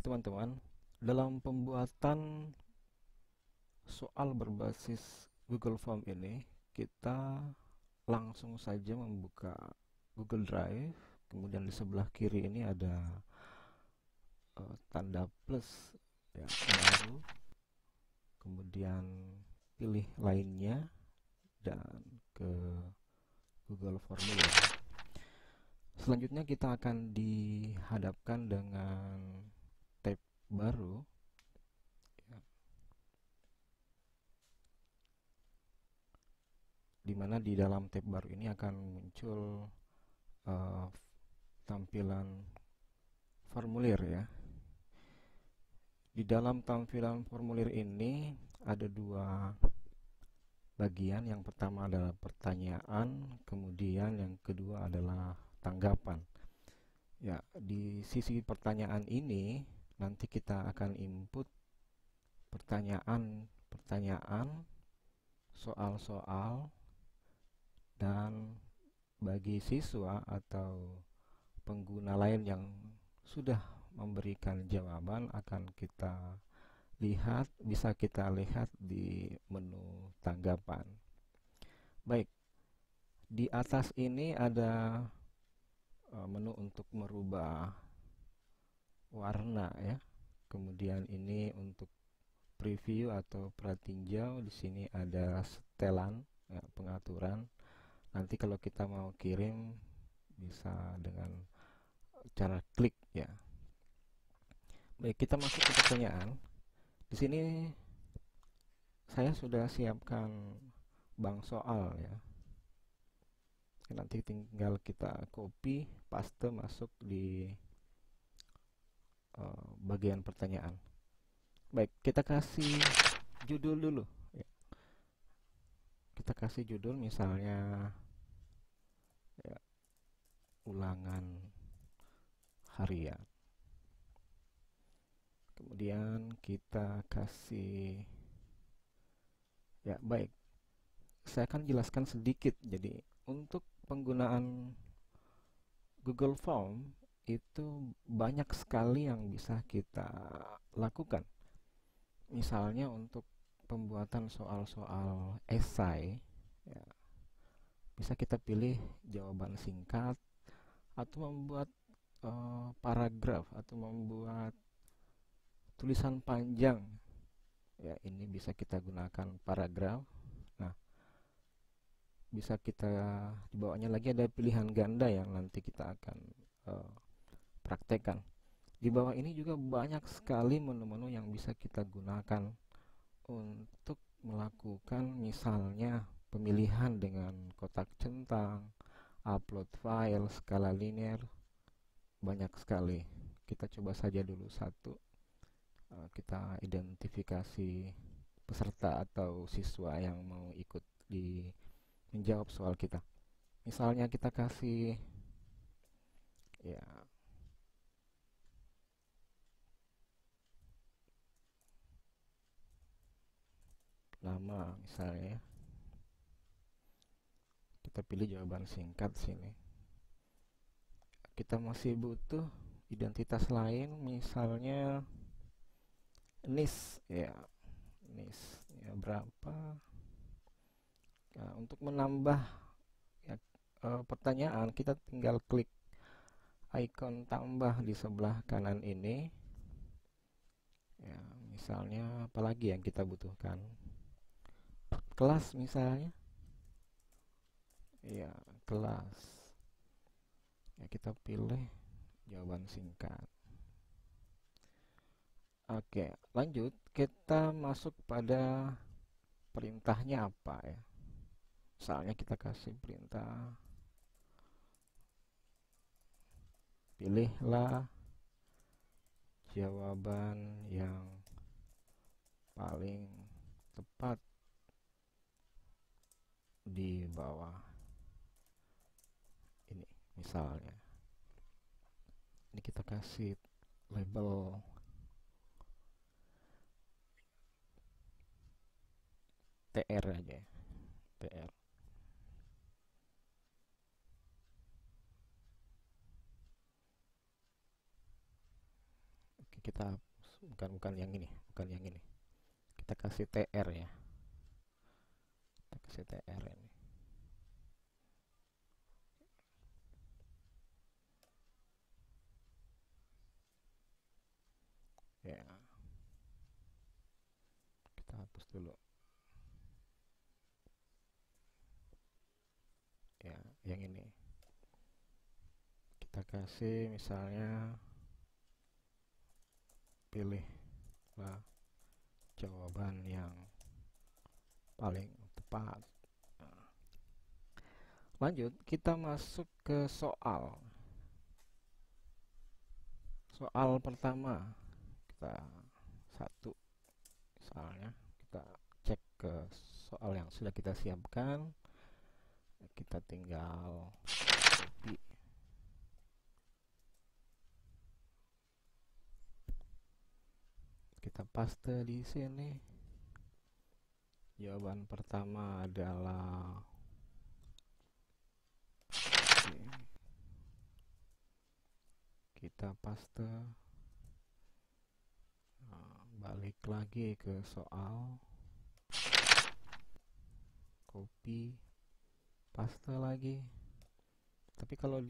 teman-teman, dalam pembuatan soal berbasis Google Form ini, kita langsung saja membuka Google Drive. Kemudian di sebelah kiri ini ada tanda plus ya, baru. Kemudian pilih lainnya dan ke Google Formulir. Selanjutnya kita akan dihadapkan dengan tab baru ya, di mana di dalam tab baru ini akan muncul tampilan formulir ya. Di dalam tampilan formulir ini ada dua bagian. Yang pertama adalah pertanyaan, kemudian yang kedua adalah tanggapan. Ya, di sisi pertanyaan ini nanti kita akan input pertanyaan, soal-soal, dan bagi siswa atau pengguna lain yang sudah memberikan jawaban akan kita lihat, bisa kita lihat di menu tanggapan. Baik, di atas ini ada menu untuk merubah warna ya. Kemudian ini untuk preview atau pratinjau. Di sini ada setelan ya, pengaturan. Nanti kalau kita mau kirim bisa dengan cara klik ya. Baik, kita masuk ke pertanyaan. Di sini saya sudah siapkan bank soal ya. Nanti tinggal kita copy, paste masuk di bagian pertanyaan. Baik, kita kasih judul dulu ya. Kita kasih judul misalnya ya, ulangan harian. Kemudian kita kasih ya, baik. Saya akan jelaskan sedikit. Jadi, untuk penggunaan Google Form itu banyak sekali yang bisa kita lakukan. Misalnya untuk pembuatan soal-soal esai ya, bisa kita pilih jawaban singkat atau membuat paragraf atau membuat tulisan panjang ya, ini bisa kita gunakan paragraf. Nah, bisa kita di bawahnya lagi ada pilihan ganda yang nanti kita akan praktekkan. Di bawah ini juga banyak sekali menu-menu yang bisa kita gunakan untuk melakukan misalnya pemilihan dengan kotak centang, upload file, skala linear, banyak sekali. Kita coba saja dulu satu. Kita identifikasi peserta atau siswa yang mau ikut menjawab soal kita. Misalnya kita kasih ya nama misalnya ya. Kita pilih jawaban singkat sini. Kita masih butuh identitas lain, misalnya NIS ya. NIS ya berapa? Nah, untuk menambah ya, pertanyaan, kita tinggal klik icon tambah di sebelah kanan ini ya. Misalnya apalagi yang kita butuhkan, kelas misalnya ya, kelas ya, kita pilih jawaban singkat. Oke, lanjut kita masuk pada perintahnya apa ya. Misalnya kita kasih perintah pilihlah jawaban yang paling tepat di bawah ini misalnya. Ini kita kasih label TR aja ya. TR. Oke. kita bukan yang ini, bukan yang ini. Kita kasih tr ya, kita kasih tr ini ya. Kita hapus dulu ya, yang ini kita kasih misalnya pilihlah jawaban yang paling tepat. Lanjut, kita masuk ke soal pertama. Kita satu, misalnya kita cek ke soal yang sudah kita siapkan, kita tinggal copy, kita paste di sini. Jawaban pertama adalah kita paste. Balik lagi ke soal, copy, paste lagi. Tapi kalau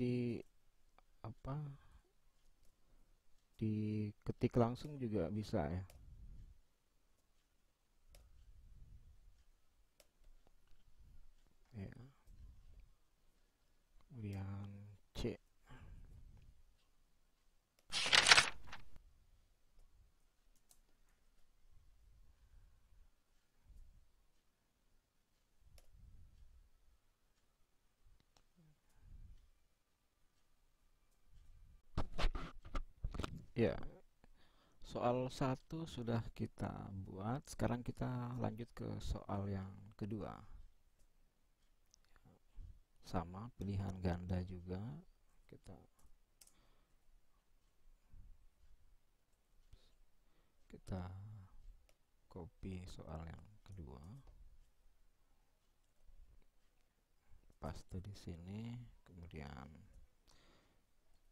diketik langsung juga bisa ya. Ya. Kemudian C. Ya, soal 1 sudah kita buat. Sekarang kita lanjut ke soal yang kedua. Sama, pilihan ganda juga. Kita copy soal yang kedua, paste di sini. Kemudian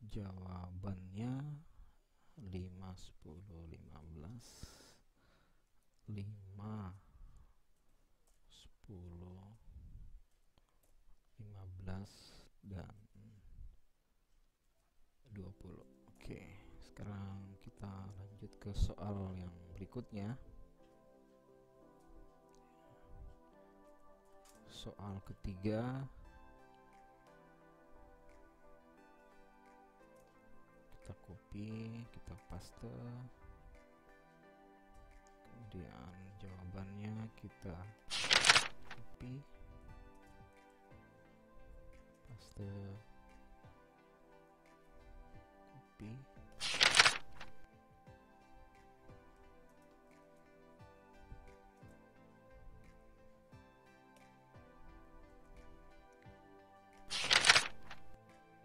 jawabannya 5, 10, 15, 5, 10, 15, dan 20. Oke, sekarang kita lanjut ke soal yang berikutnya. Soal ketiga, kita copy, kita paste. Kemudian jawabannya kita copy, paste, copy.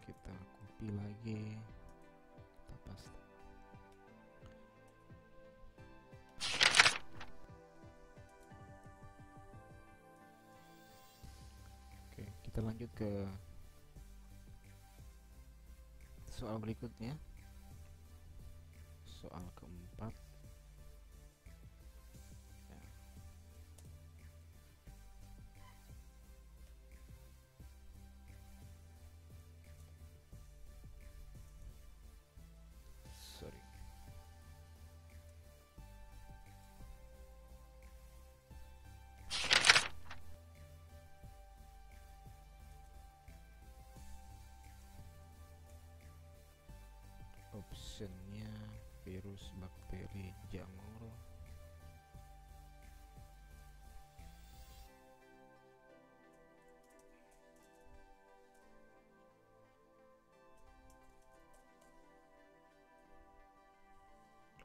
Kita copy lagi, kita paste. Oke, kita lanjut ke soal berikutnya. Soal keempat. Ya. Sorry. Optionnya virus, bakteri, jamur.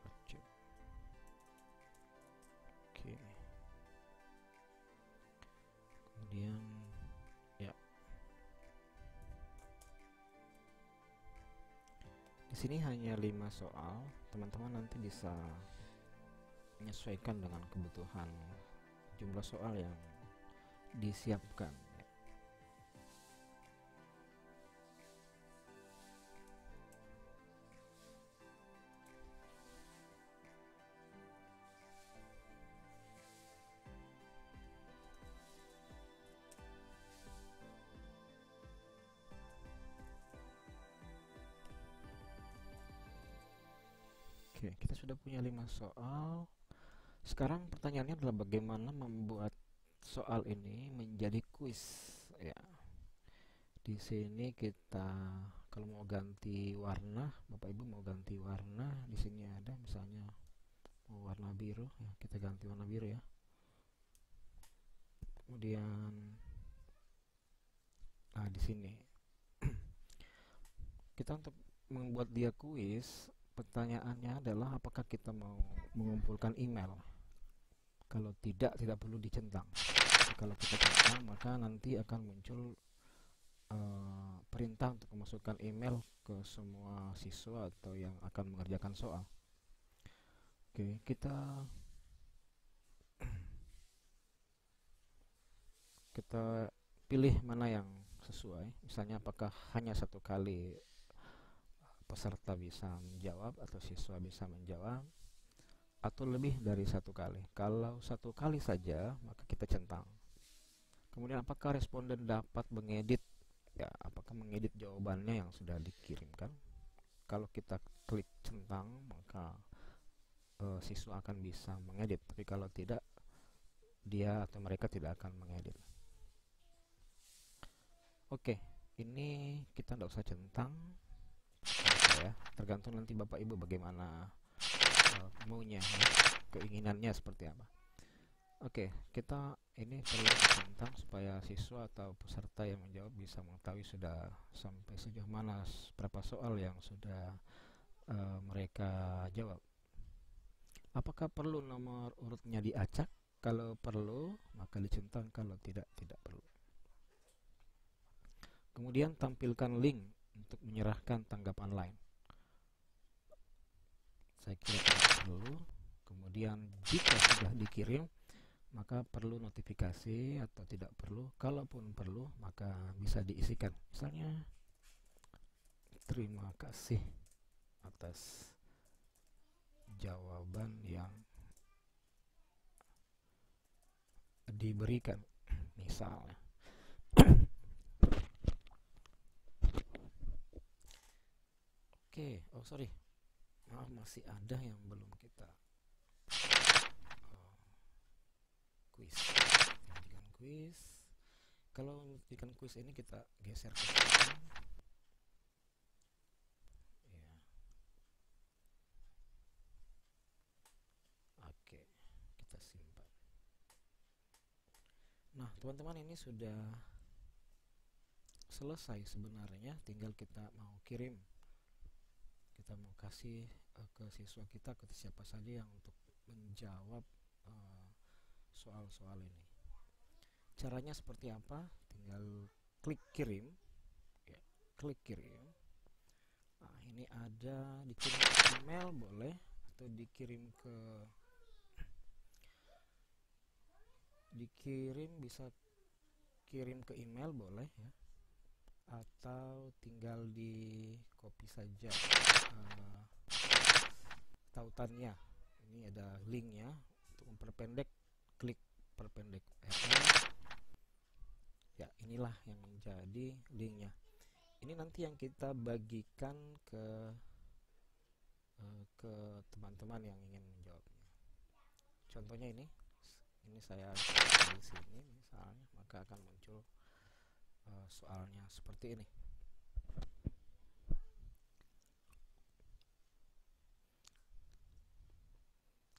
Racun. Oke. Kemudian ya, di sini hanya 5 soal. Teman-teman nanti bisa menyesuaikan dengan kebutuhan jumlah soal yang disiapkan. Oke, kita sudah punya 5 soal. Sekarang pertanyaannya adalah bagaimana membuat soal ini menjadi kuis. Ya, di sini kita kalau mau ganti warna, Bapak Ibu mau ganti warna, di sini ada misalnya mau warna biru, ya kita ganti warna biru ya. Kemudian di sini kita untuk membuat dia kuis, pertanyaannya adalah apakah kita mau mengumpulkan email. Kalau tidak perlu dicentang. Kalau kita centang, maka nanti akan muncul perintah untuk memasukkan email ke semua siswa atau yang akan mengerjakan soal. Oke, kita pilih mana yang sesuai. Misalnya apakah hanya satu kali peserta bisa menjawab atau siswa bisa menjawab, atau lebih dari satu kali. Kalau satu kali saja, maka kita centang. Kemudian apakah responden dapat mengedit, ya apakah mengedit jawabannya yang sudah dikirimkan. Kalau kita klik centang, maka siswa akan bisa mengedit, tapi kalau tidak, dia atau mereka tidak akan mengedit. Oke, ini kita tidak usah centang ya, tergantung nanti Bapak Ibu bagaimana maunya, keinginannya seperti apa. Oke, kita ini perlu centang supaya siswa atau peserta yang menjawab bisa mengetahui sudah sampai sejauh mana berapa soal yang sudah mereka jawab. Apakah perlu nomor urutnya diacak? Kalau perlu, maka dicentang. Kalau tidak perlu. Kemudian tampilkan link untuk menyerahkan tanggapan lain. Saya kira tidak perlu. Kemudian jika sudah dikirim, maka perlu notifikasi atau tidak perlu. Kalaupun perlu, maka bisa diisikan. Misalnya, terima kasih atas jawaban yang diberikan, misalnya. Oke, sorry, maaf, masih ada yang belum kita kuis. Lanjutkan kuis. Kalau menjadikan kuis ini kita geser ke sini. Ya. Oke, kita simpan. Nah, teman-teman, ini sudah selesai sebenarnya, tinggal kita mau kirim. Kita mau kasih ke siswa kita, ke siapa saja yang untuk menjawab soal-soal ini. Caranya seperti apa? Tinggal klik kirim, ya, klik kirim. Nah, ini ada dikirim ke email boleh, atau bisa kirim ke email boleh ya, atau tinggal di copy saja tautannya. Ini ada linknya, untuk memperpendek klik perpendek ya, inilah yang menjadi linknya. Ini nanti yang kita bagikan ke teman-teman yang ingin menjawabnya. Contohnya ini saya di sini misalnya, maka akan muncul soalnya seperti ini.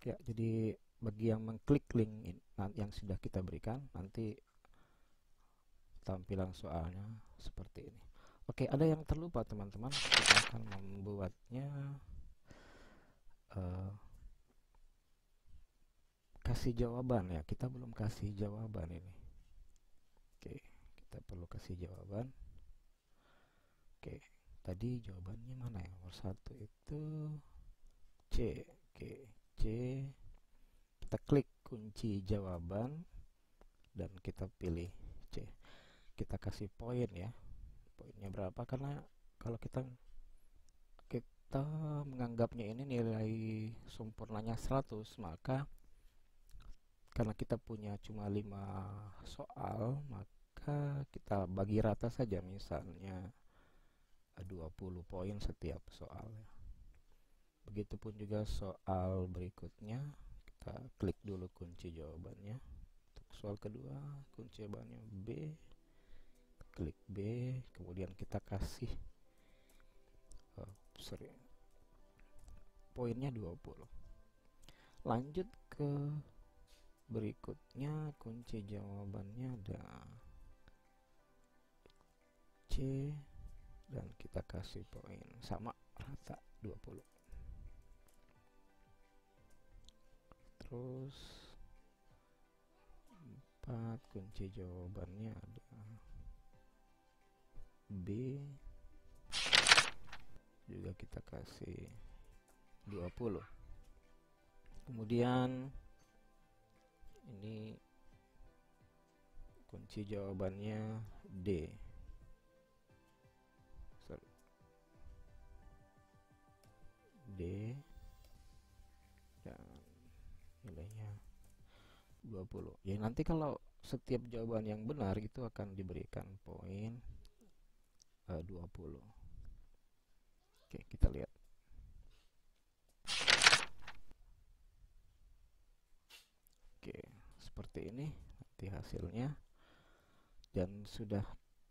Ya, jadi bagi yang mengklik link yang sudah kita berikan, nanti tampilan soalnya seperti ini. Oke, ada yang terlupa teman-teman, kita akan membuatnya kasih jawaban ya. Kita belum kasih jawaban ini. Oke, kita perlu kasih jawaban. Oke, tadi jawabannya mana ya? Nomor 1 itu C. Oke, C. Kita klik kunci jawaban dan kita pilih C. Kita kasih poin ya. Poinnya berapa? Karena kalau kita menganggapnya ini nilai sempurnanya 100, maka karena kita punya cuma 5 soal, maka kita bagi rata saja, misalnya 20 poin setiap soal. Begitupun juga soal berikutnya, kita klik dulu kunci jawabannya. Untuk soal kedua, kunci jawabannya B, klik B, kemudian kita kasih poinnya 20. Lanjut ke berikutnya, kunci jawabannya ada C, dan kita kasih poin sama rata 20. Terus 4, kunci jawabannya ada B, juga kita kasih 20. Kemudian ini kunci jawabannya D, dan nilainya 20. Ya, nanti kalau setiap jawaban yang benar itu akan diberikan poin 20. Oke, kita lihat. Oke, seperti ini nanti hasilnya. Dan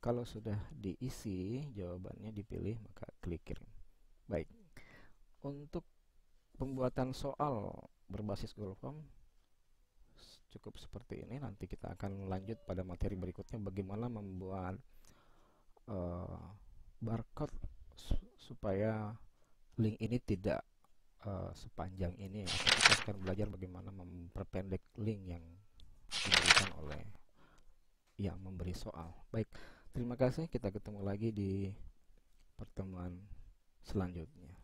kalau sudah diisi jawabannya, dipilih, maka klik kirim. Baik, untuk pembuatan soal berbasis Google Form cukup seperti ini. Nanti kita akan lanjut pada materi berikutnya, bagaimana membuat barcode supaya link ini tidak sepanjang ini. Kita akan belajar bagaimana memperpendek link yang diberikan oleh yang memberi soal. Baik, terima kasih. Kita ketemu lagi di pertemuan selanjutnya.